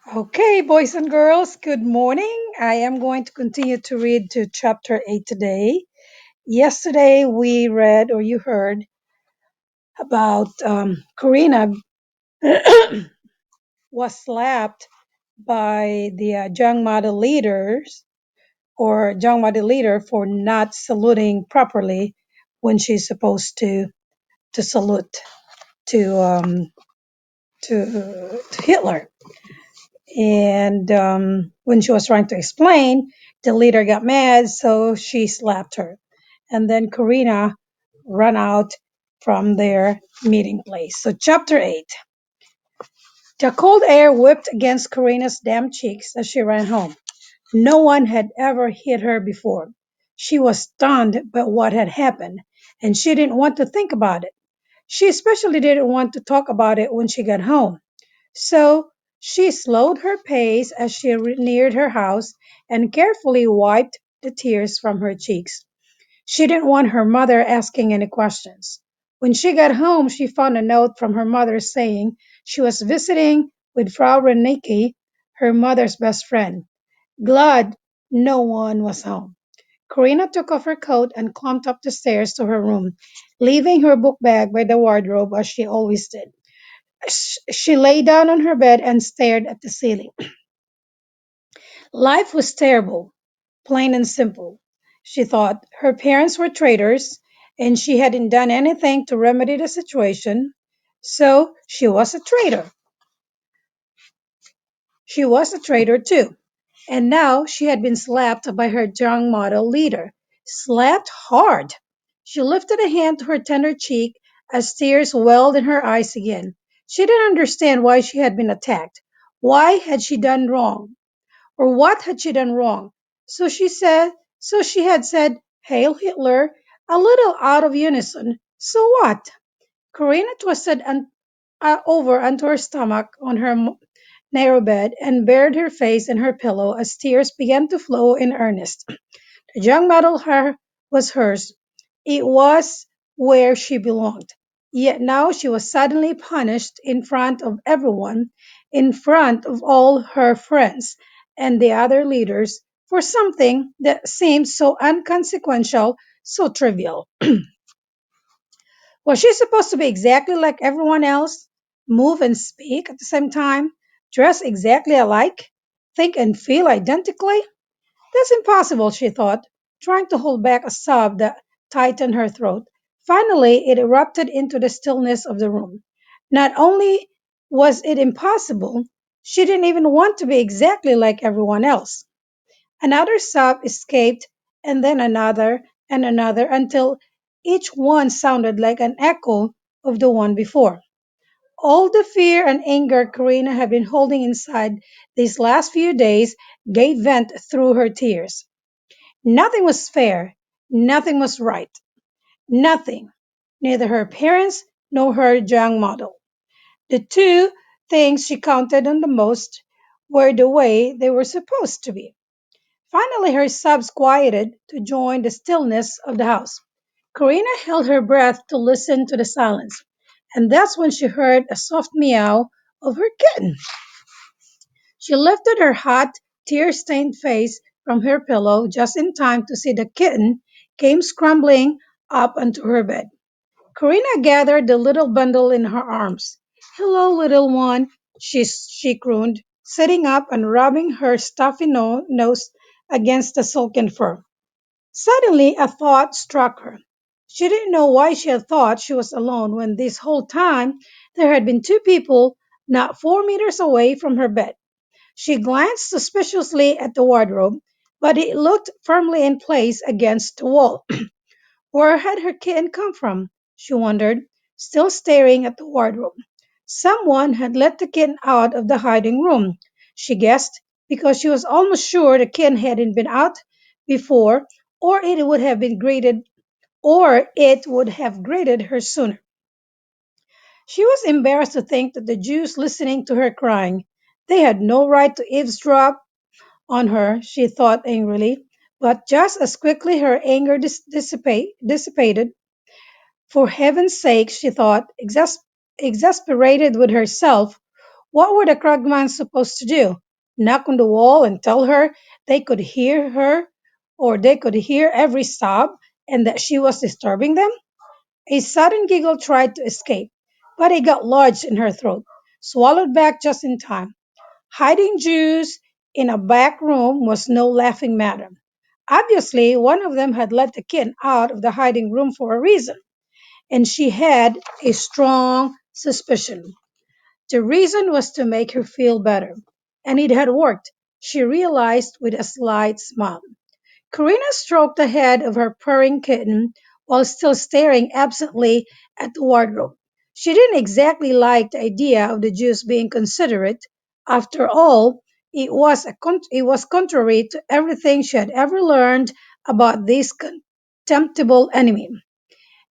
Okay, boys and girls, good morning. I am going to continue to read to chapter 8 today. Yesterday, we read or you heard about Karina was slapped by the young model leaders or young model leader for not saluting properly when she's supposed to salute to to Hitler. And when she was trying to explain, the leader got mad, so she slapped her. And then Karina ran out from their meeting place. So, chapter 8. The cold air whipped against Karina's damp cheeks as she ran home. No one had ever hit her before. She was stunned by what had happened, and she didn't want to think about it. She especially didn't want to talk about it when she got home. So she slowed her pace as she neared her house and carefully wiped the tears from her cheeks. She didn't want her mother asking any questions. When she got home, she found a note from her mother saying she was visiting with Frau Renike, her mother's best friend. Glad no one was home. Karina took off her coat and climbed up the stairs to her room, leaving her book bag by the wardrobe as she always did. She lay down on her bed and stared at the ceiling. Life was terrible, plain and simple. She thought her parents were traitors and she hadn't done anything to remedy the situation, so she was a traitor. She was a traitor too. And now she had been slapped by her young model leader. Slapped hard. She lifted a hand to her tender cheek as tears welled in her eyes again. She didn't understand why she had been attacked. Why had she done wrong? Or what had she done wrong? So she had said, Hail Hitler, a little out of unison. So what? Karina twisted over onto her stomach on her narrow bed and buried her face in her pillow as tears began to flow in earnest. The young model hair was hers. It was where she belonged. Yet now she was suddenly punished in front of everyone, in front of all her friends and the other leaders, for something that seemed so unconsequential, so trivial. Was she supposed to be exactly like everyone else? Move and speak at the same time? Dress exactly alike? Think and feel identically? That's impossible, she thought, trying to hold back a sob that tightened her throat. Finally, it erupted into the stillness of the room. Not only was it impossible, she didn't even want to be exactly like everyone else. Another sob escaped, and then another and another until each one sounded like an echo of the one before. All the fear and anger Karina had been holding inside these last few days gave vent through her tears. Nothing was fair, nothing was right, nothing. Neither her parents nor her young model. The two things she counted on the most were the way they were supposed to be. Finally, her sobs quieted to join the stillness of the house. Karina held her breath to listen to the silence, and that's when she heard a soft meow of her kitten. She lifted her hot, tear-stained face from her pillow just in time to see the kitten came scrambling up onto her bed. Karina gathered the little bundle in her arms. Hello, little one, she crooned, sitting up and rubbing her stuffy nose against the silken fur. Suddenly, a thought struck her. She didn't know why she had thought she was alone when this whole time there had been two people not 4 meters away from her bed. She glanced suspiciously at the wardrobe, but it looked firmly in place against the wall. Where had her kitten come from? She wondered, still staring at the wardrobe. Someone had let the kitten out of the hiding room, she guessed, because she was almost sure the kitten hadn't been out before, or it would have been greeted, or it would have greeted her sooner. She was embarrassed to think that the Jews listening to her crying, they had no right to eavesdrop on her, she thought angrily, but just as quickly her anger dissipated. For heaven's sake, she thought, exasperated with herself, What were the Krugmans supposed to do? Knock on the wall and tell her they could hear her, or they could hear every sob and that she was disturbing them? A sudden giggle tried to escape, but it got lodged in her throat, swallowed back just in time. Hiding Jews in a back room was no laughing matter. Obviously, one of them had let the kitten out of the hiding room for a reason, and she had a strong suspicion. The reason was to make her feel better, and it had worked, she realized with a slight smile. Karina stroked the head of her purring kitten while still staring absently at the wardrobe. She didn't exactly like the idea of the Jews being considerate. After all, it was contrary to everything she had ever learned about this contemptible enemy.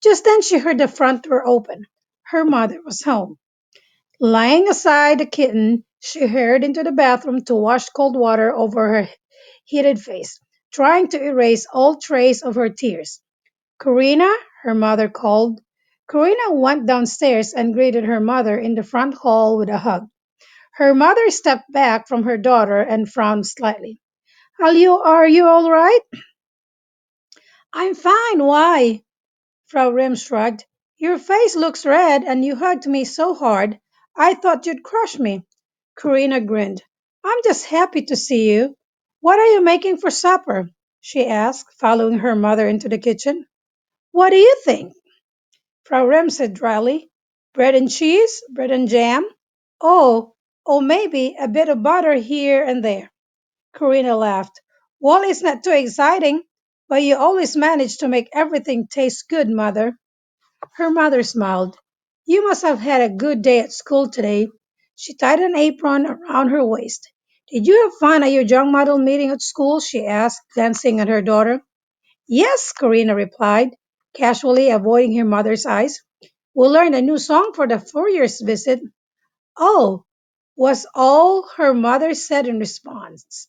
Just then she heard the front door open. Her mother was home. Laying aside the kitten, she hurried into the bathroom to wash cold water over her heated face, trying to erase all trace of her tears. Karina, her mother called. Karina went downstairs and greeted her mother in the front hall with a hug. Her mother stepped back from her daughter and frowned slightly. Are you all right? I'm fine. Why? Frau Rim shrugged. Your face looks red and you hugged me so hard. I thought you'd crush me. Karina grinned. I'm just happy to see you. What are you making for supper? She asked, following her mother into the kitchen. What do you think? Frau Rem said dryly. Bread and cheese? Bread and jam? Oh, oh, maybe a bit of butter here and there. Karina laughed. Well, it's not too exciting, but you always manage to make everything taste good, Mother. Her mother smiled. You must have had a good day at school today. She tied an apron around her waist. Did you have fun at your young model meeting at school? She asked, glancing at her daughter. Yes, Karina replied, casually avoiding her mother's eyes. We learned a new song for the Fourier's visit. Oh, was all her mother said in response.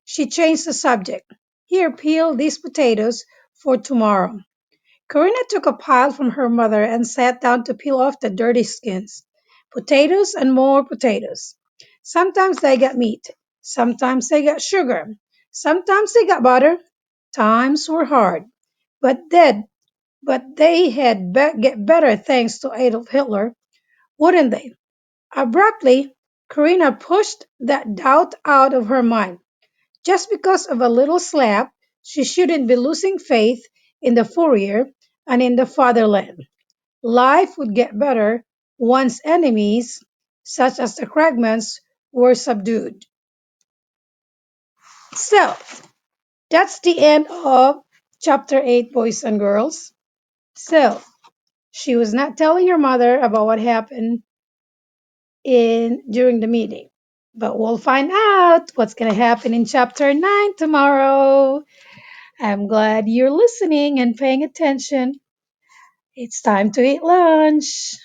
She changed the subject. Here, peel these potatoes for tomorrow. Karina took a pile from her mother and sat down to peel off the dirty skins. Potatoes and more potatoes. Sometimes they got meat. Sometimes they got sugar. Sometimes they got butter. Times were hard. But then, but they had get better thanks to Adolf Hitler, wouldn't they? Abruptly, Karina pushed that doubt out of her mind. Just because of a little slap, she shouldn't be losing faith in the Fourier and in the fatherland. Life would get better once enemies, such as the Kragmans, were subdued. So, that's the end of chapter 8, boys and girls. So, she was not telling her mother about what happened in during the meeting. But we'll find out what's going to happen in chapter 9 tomorrow. I'm glad you're listening and paying attention. It's time to eat lunch.